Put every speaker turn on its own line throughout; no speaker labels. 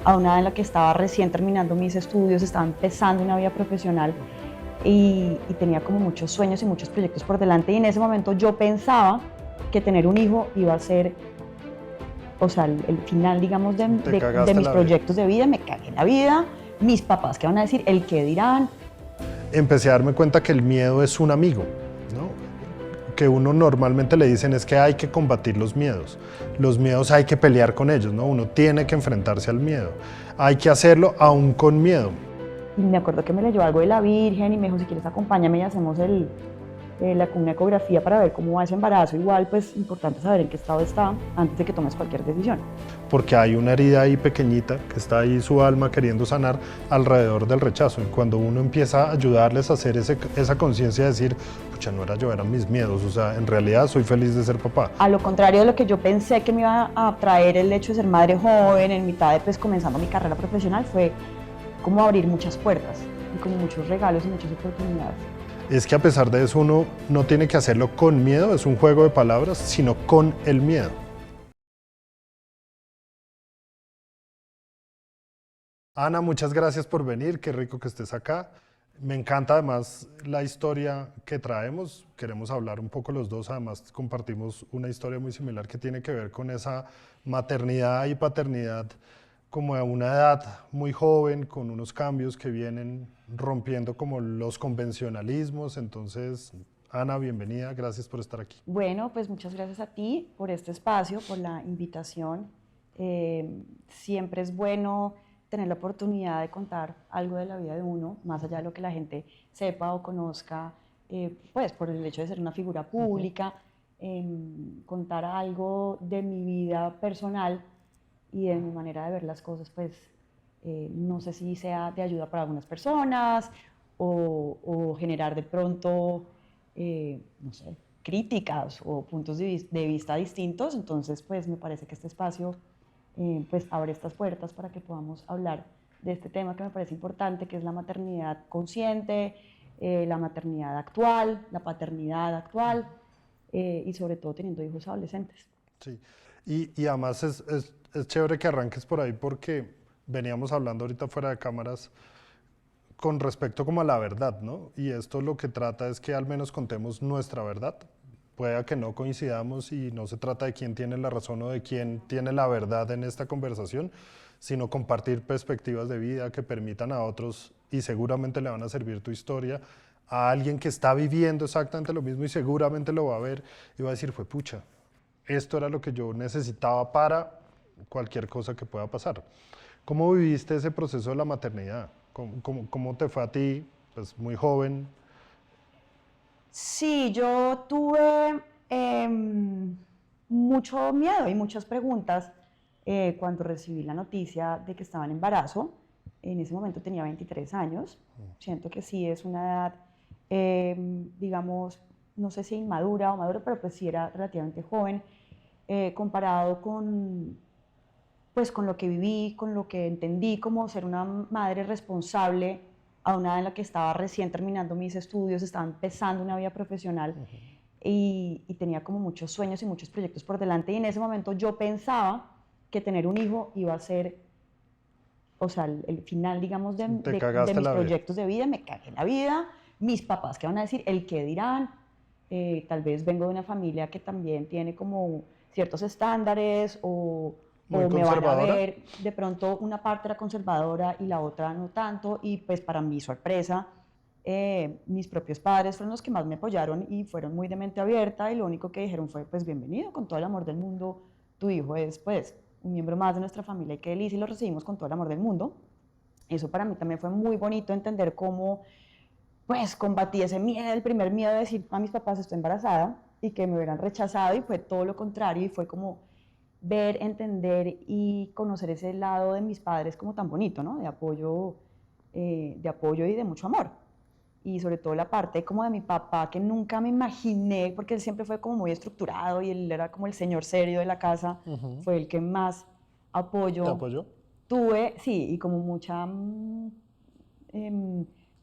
a una edad en la que estaba recién terminando mis estudios, estaba empezando una vida profesional y tenía como muchos sueños y muchos proyectos por delante, y en ese momento yo pensaba que tener un hijo iba a ser, o sea, el final, digamos,
Te
de
cagaste
mis
la vida.
proyectos de vida. Me cagué en la vida, mis papás qué van a decir, el qué dirán.
Empecé a darme cuenta que el miedo es un amigo, ¿no? Que uno normalmente le dicen es que hay que combatir los miedos. Los miedos hay que pelear con ellos, ¿no? Uno tiene que enfrentarse al miedo. Hay que hacerlo aún con miedo.
Y me acuerdo que me leyó algo de la Virgen y me dijo, si quieres acompáñame y hacemos una ecografía para ver cómo va ese embarazo. Igual, pues, importante saber en qué estado está antes de que tomes cualquier decisión.
Porque hay una herida ahí pequeñita que está ahí su alma queriendo sanar alrededor del rechazo. Y cuando uno empieza a ayudarles a hacer esa conciencia de decir, pucha, no era yo, eran mis miedos, o sea, en realidad soy feliz de ser papá.
A lo contrario de lo que yo pensé que me iba a traer el hecho de ser madre joven, en mitad de, pues, comenzando mi carrera profesional, fue como abrir muchas puertas y como muchos regalos y muchas oportunidades.
Es que a pesar de eso uno no tiene que hacerlo con miedo, es un juego de palabras, sino con el miedo. Ana, muchas gracias por venir, qué rico que estés acá. Me encanta además la historia que traemos, queremos hablar un poco los dos, además compartimos una historia muy similar que tiene que ver con esa maternidad y paternidad como a una edad muy joven, con unos cambios que vienen rompiendo como los convencionalismos. Entonces, Ana, bienvenida, gracias por estar aquí.
Bueno, pues muchas gracias a ti por este espacio, por la invitación. Siempre es bueno tener la oportunidad de contar algo de la vida de uno, más allá de lo que la gente sepa o conozca, pues por el hecho de ser una figura pública, contar algo de mi vida personal y de mi manera de ver las cosas, pues no sé si sea de ayuda para algunas personas o generar de pronto, no sé, críticas o puntos de vista distintos. Entonces, pues me parece que este espacio pues abre estas puertas para que podamos hablar de este tema que me parece importante, que es la maternidad consciente, la maternidad actual, la paternidad actual, y sobre todo teniendo hijos adolescentes.
Sí, y además es chévere que arranques por ahí porque veníamos hablando ahorita fuera de cámaras con respecto como a la verdad, ¿no? Y esto lo que trata es que al menos contemos nuestra verdad. Pueda que no coincidamos y no se trata de quién tiene la razón o de quién tiene la verdad en esta conversación, sino compartir perspectivas de vida que permitan a otros, y seguramente le van a servir tu historia, a alguien que está viviendo exactamente lo mismo y seguramente lo va a ver y va a decir, fue pucha, esto era lo que yo necesitaba para cualquier cosa que pueda pasar. ¿Cómo viviste ese proceso de la maternidad? ¿Cómo te fue a ti, pues muy joven?
Sí, yo tuve mucho miedo y muchas preguntas cuando recibí la noticia de que estaba en embarazo. En ese momento tenía 23 años. Siento que sí es una edad, digamos, no sé si inmadura o madura, pero pues sí era relativamente joven comparado pues con lo que viví, con lo que entendí como ser una madre responsable a una edad en la que estaba recién terminando mis estudios, estaba empezando una vida profesional y tenía como muchos sueños y muchos proyectos por delante, y en ese momento yo pensaba que tener un hijo iba a ser, o sea, el final, digamos,
Te
de
cagaste
mis
la vida.
proyectos de vida. Me cagué en la vida, mis papás qué van a decir, el qué dirán. Tal vez vengo de una familia que también tiene como ciertos estándares
Muy
o me van a
conservadora.
ver, de pronto una parte era conservadora y la otra no tanto, y pues para mi sorpresa, mis propios padres fueron los que más me apoyaron y fueron muy de mente abierta, y lo único que dijeron fue, pues bienvenido, con todo el amor del mundo, tu hijo es pues un miembro más de nuestra familia y qué delicia, y lo recibimos con todo el amor del mundo. Eso para mí también fue muy bonito, entender cómo pues combatí ese miedo, el primer miedo de decir a mis papás estoy embarazada y que me hubieran rechazado, y fue todo lo contrario, y fue como ver, entender y conocer ese lado de mis padres como tan bonito, ¿no? De apoyo y de mucho amor. Y sobre todo la parte como de mi papá, que nunca me imaginé, porque él siempre fue como muy estructurado y él era como el señor serio de la casa, fue el que más
¿Te
apoyo
apoyó?
tuve, sí, y como mucha,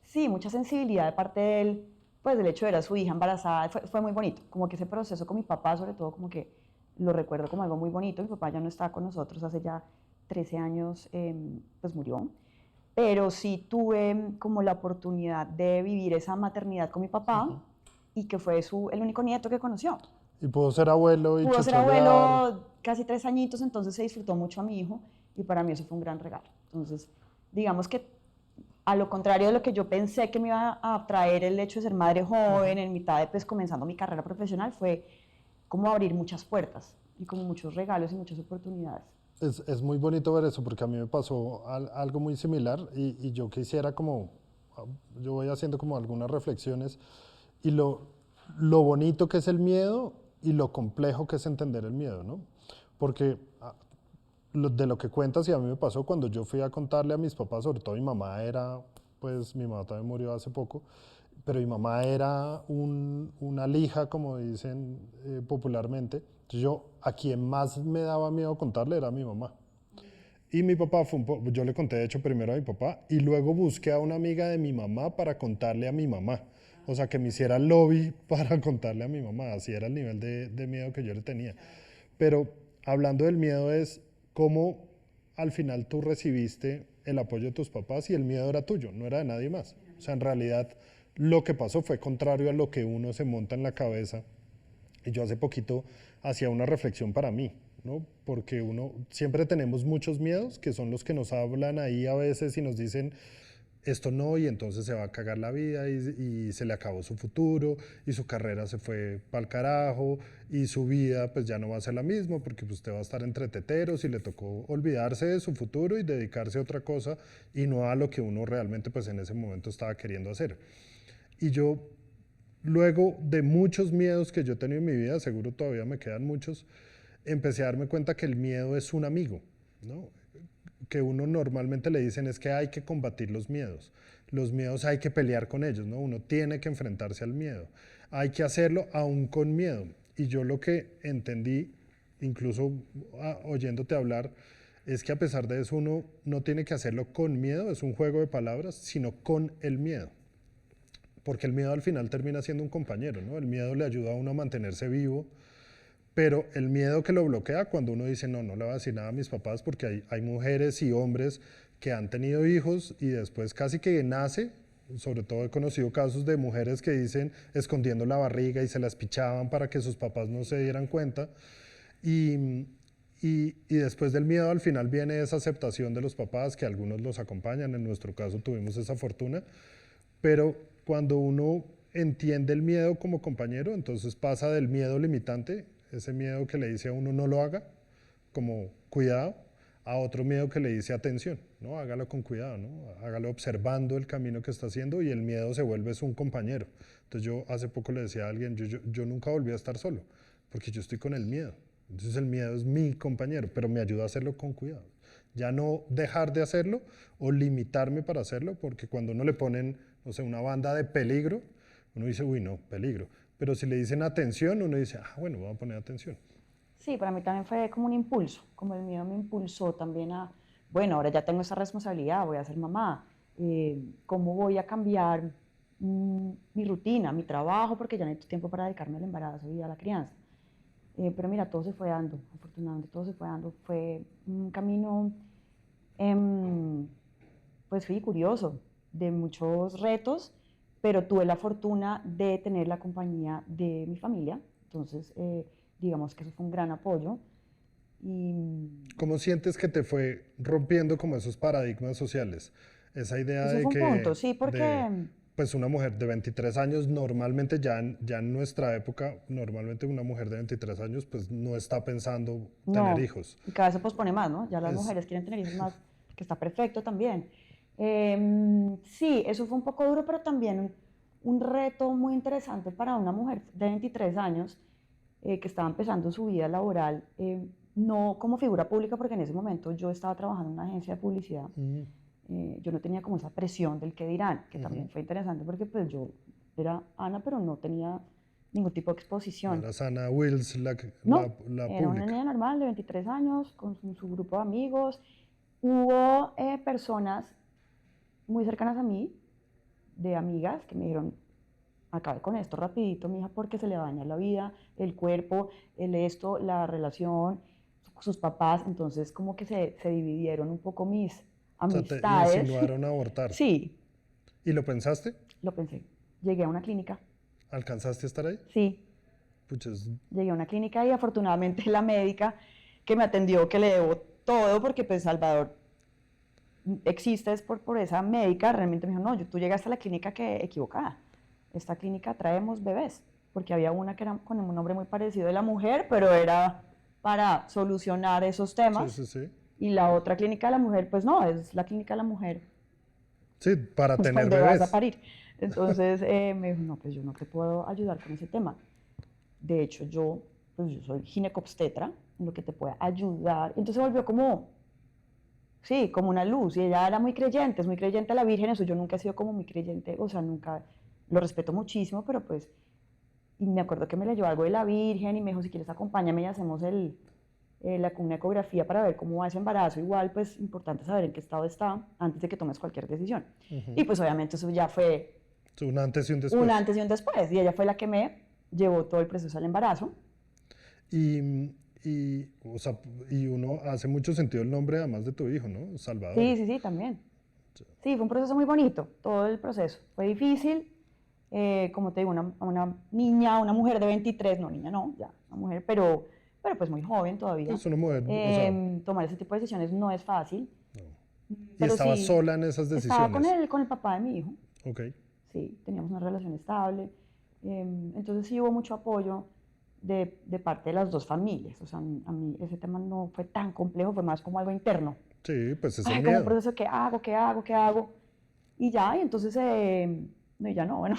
sí, mucha sensibilidad de parte de él, pues del hecho de ver a su hija embarazada, fue muy bonito, como que ese proceso con mi papá, sobre todo, como que lo recuerdo como algo muy bonito. Mi papá ya no está con nosotros hace ya 13 años, pues murió. Pero sí tuve como la oportunidad de vivir esa maternidad con mi papá y que fue el único nieto que conoció.
Y pudo ser abuelo y
Pudo ser
chocholear.
abuelo casi 3 añitos, entonces se disfrutó mucho a mi hijo y para mí eso fue un gran regalo. Entonces, digamos que a lo contrario de lo que yo pensé que me iba a traer el hecho de ser madre joven, en mitad de pues comenzando mi carrera profesional, fue como abrir muchas puertas y como muchos regalos y muchas oportunidades.
Es muy bonito ver eso porque a mí me pasó algo muy similar y yo quisiera como, yo voy haciendo como algunas reflexiones y lo bonito que es el miedo y lo complejo que es entender el miedo, ¿no? Porque de lo que cuentas y a mí me pasó cuando yo fui a contarle a mis papás, sobre todo mi mamá era, pues mi mamá también murió hace poco, pero mi mamá era una lija, como dicen popularmente. Entonces yo, a quien más me daba miedo contarle era a mi mamá. Y mi papá fue yo le conté de hecho primero a mi papá y luego busqué a una amiga de mi mamá para contarle a mi mamá. O sea, que me hiciera lobby para contarle a mi mamá. Así era el nivel de miedo que yo le tenía. Pero hablando del miedo es cómo al final tú recibiste el apoyo de tus papás y el miedo era tuyo, no era de nadie más. O sea, en realidad lo que pasó fue contrario a lo que uno se monta en la cabeza. Y yo hace poquito hacía una reflexión para mí, ¿no? Porque uno siempre tenemos muchos miedos que son los que nos hablan ahí a veces y nos dicen esto no y entonces se va a cagar la vida y se le acabó su futuro y su carrera se fue pa'l carajo y su vida pues ya no va a ser la misma porque pues, usted va a estar entre teteros y le tocó olvidarse de su futuro y dedicarse a otra cosa y no a lo que uno realmente pues en ese momento estaba queriendo hacer. Y yo luego de muchos miedos que yo he tenido en mi vida, seguro todavía me quedan muchos, empecé a darme cuenta que el miedo es un amigo, ¿no? Que uno normalmente le dicen es que hay que combatir los miedos. Los miedos hay que pelear con ellos, ¿no? Uno tiene que enfrentarse al miedo. Hay que hacerlo aún con miedo. Y yo lo que entendí, incluso oyéndote hablar, es que a pesar de eso uno no tiene que hacerlo con miedo, es un juego de palabras, sino con el miedo. Porque el miedo al final termina siendo un compañero, ¿no? El miedo le ayuda a uno a mantenerse vivo, pero el miedo que lo bloquea cuando uno dice, no, no le voy a decir nada a mis papás, porque hay mujeres y hombres que han tenido hijos y después casi que nace, sobre todo he conocido casos de mujeres que dicen escondiendo la barriga y se las pichaban para que sus papás no se dieran cuenta. Y, y después del miedo al final viene esa aceptación de los papás, que algunos los acompañan, en nuestro caso tuvimos esa fortuna, pero cuando uno entiende el miedo como compañero, entonces pasa del miedo limitante, ese miedo que le dice a uno no lo haga, como cuidado, a otro miedo que le dice atención, ¿no? Hágalo con cuidado, ¿no? Hágalo observando el camino que está haciendo y el miedo se vuelve un compañero. Entonces yo hace poco le decía a alguien, yo nunca volví a estar solo, porque yo estoy con el miedo. Entonces el miedo es mi compañero, pero me ayuda a hacerlo con cuidado. Ya no dejar de hacerlo o limitarme para hacerlo, porque cuando uno le ponen, no sé, una banda de peligro, uno dice, uy, no, peligro. Pero si le dicen atención, uno dice, ah, bueno, voy a poner atención.
Sí, para mí también fue como un impulso, como el miedo me impulsó también a, bueno, ahora ya tengo esa responsabilidad, voy a ser mamá, ¿cómo voy a cambiar mi rutina, mi trabajo, porque ya necesito tiempo para dedicarme al embarazo y a la crianza? Pero mira, todo se fue dando, afortunadamente todo se fue dando, fue un camino, em, pues fui curioso, de muchos retos, pero tuve la fortuna de tener la compañía de mi familia, entonces digamos que eso fue un gran apoyo. Y
¿Cómo sientes que te fue rompiendo como esos paradigmas sociales? Esa idea
eso
de
fue un punto,
que
sí, porque
pues una mujer de 23 años normalmente ya en nuestra época, normalmente una mujer de 23 años pues no está pensando tener
no,
hijos.
y cada vez se pospone más, ¿no? Ya las
Es,
mujeres quieren tener hijos más, que está perfecto también. Sí, eso fue un poco duro, pero también un reto muy interesante para una mujer de 23 años que estaba empezando su vida laboral, no como figura pública, porque en ese momento yo estaba trabajando en una agencia de publicidad. Yo no tenía como esa presión del que dirán, que también fue interesante porque pues yo era Ana, pero no tenía ningún tipo de
no
exposición.
era Sana Wills
No,
la
era una
pública.
niña normal de 23 años con su grupo de amigos. Hubo personas muy cercanas a mí, de amigas, que me dijeron, acabe con esto rapidito, mija, porque se le daña la vida, el cuerpo, el esto, la relación. sus papás, entonces como que se dividieron un poco mis
O sea, te
amistades.
insinuaron a abortar.
Sí,
¿Y lo pensaste?
lo pensé. Llegué a una clínica,
¿Alcanzaste a estar ahí?
sí,
Puches,
llegué a una clínica y afortunadamente la médica que me atendió, que le debo todo, porque pues Salvador existe es por esa médica, realmente me dijo, no, tú llegaste a la clínica que equivocada. Esta clínica traemos bebés, porque había una que era con un nombre muy parecido de la mujer, pero era para solucionar esos
sí,
temas.
sí, sí.
Y la otra clínica de la mujer, pues no, es la clínica de la mujer
Sí, para tener
donde vas a
bebés.
parir. Entonces me dijo, no, pues yo no te puedo ayudar con ese tema. De hecho, pues yo soy ginecobstetra, en lo que te puede ayudar. Entonces se volvió como, sí, como una luz. Y ella era muy creyente, es muy creyente a la Virgen. Eso yo nunca he sido como muy creyente, o sea, nunca, lo respeto muchísimo, pero pues, y me acuerdo que me leyó algo de la Virgen y me dijo, si quieres acompáñame y hacemos una ecografía para ver cómo va ese embarazo. Igual, pues, importante saber en qué estado está antes de que tomes cualquier decisión. Y pues obviamente eso ya fue
Un antes y un
un
después.
antes y un después. Y ella fue la que me llevó todo el proceso al embarazo.
O sea, y uno hace mucho sentido el nombre además de tu hijo, ¿no?
Sí,
Salvador.
sí, sí, también. Sí, fue un proceso muy bonito, todo el proceso. Fue difícil, como te digo, una niña, una mujer de 23, no, niña no, ya, una mujer, pero pues muy joven todavía.
Pues una mujer, o sea,
Tomar ese tipo de decisiones no es fácil,
y
pero
estaba
sí,
sola en esas
estaba
decisiones.
con el papá de mi hijo,
Ok.
sí, teníamos una relación estable, entonces sí hubo mucho apoyo de parte de las dos familias, o sea, a mí ese tema no fue tan complejo, fue más como algo interno.
Sí, pues es el
Ay, como un
miedo.
proceso, ¿qué hago? ¿Qué hago? ¿Qué hago? Y ya, y entonces, no, y ya no, bueno,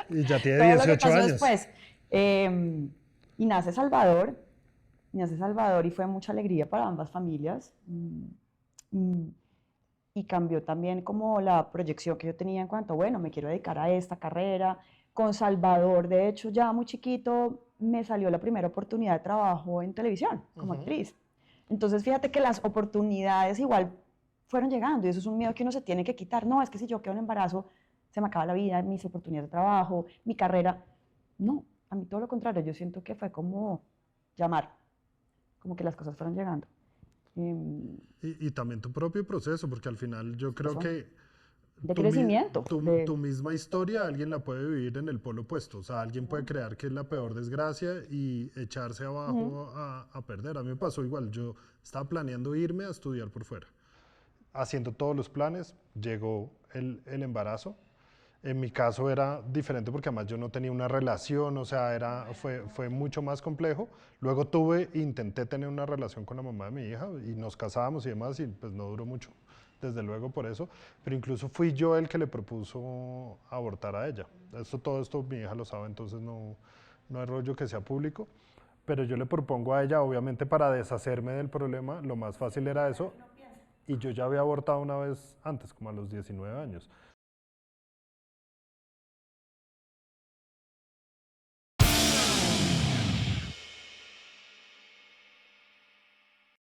Y ya tiene
todo lo que
18
pasó
años.
después. Y nace Salvador, y fue mucha alegría para ambas familias. Mm, y cambió también como la proyección que yo tenía en cuanto, bueno, me quiero dedicar a esta carrera. Con Salvador, de hecho, ya muy chiquito, me salió la primera oportunidad de trabajo en televisión como actriz. Entonces, fíjate que las oportunidades igual fueron llegando y eso es un miedo que uno se tiene que quitar. No, es que si yo quedo en embarazo, se me acaba la vida, mis oportunidades de trabajo, mi carrera. No, a mí todo lo contrario, yo siento que fue como llamar, como que las cosas fueron llegando.
Y también tu propio proceso, porque al final yo creo
Eso,
que
de crecimiento,
tu misma historia alguien la puede vivir en el polo opuesto. O sea, alguien puede creer que es la peor desgracia y echarse abajo a perder. A mí me pasó igual. Yo estaba planeando irme a estudiar por fuera. Haciendo todos los planes, llegó el embarazo. En mi caso era diferente porque además yo no tenía una relación, o sea, fue mucho más complejo. Luego intenté tener una relación con la mamá de mi hija y nos casábamos y demás y pues no duró mucho, desde luego por eso. Pero incluso fui yo el que le propuso abortar a ella. Todo esto mi hija lo sabe, entonces no hay rollo que sea público. Pero yo le propongo a ella, obviamente para deshacerme del problema, lo más fácil era eso. Y yo ya había abortado una vez antes, como a los 19 años.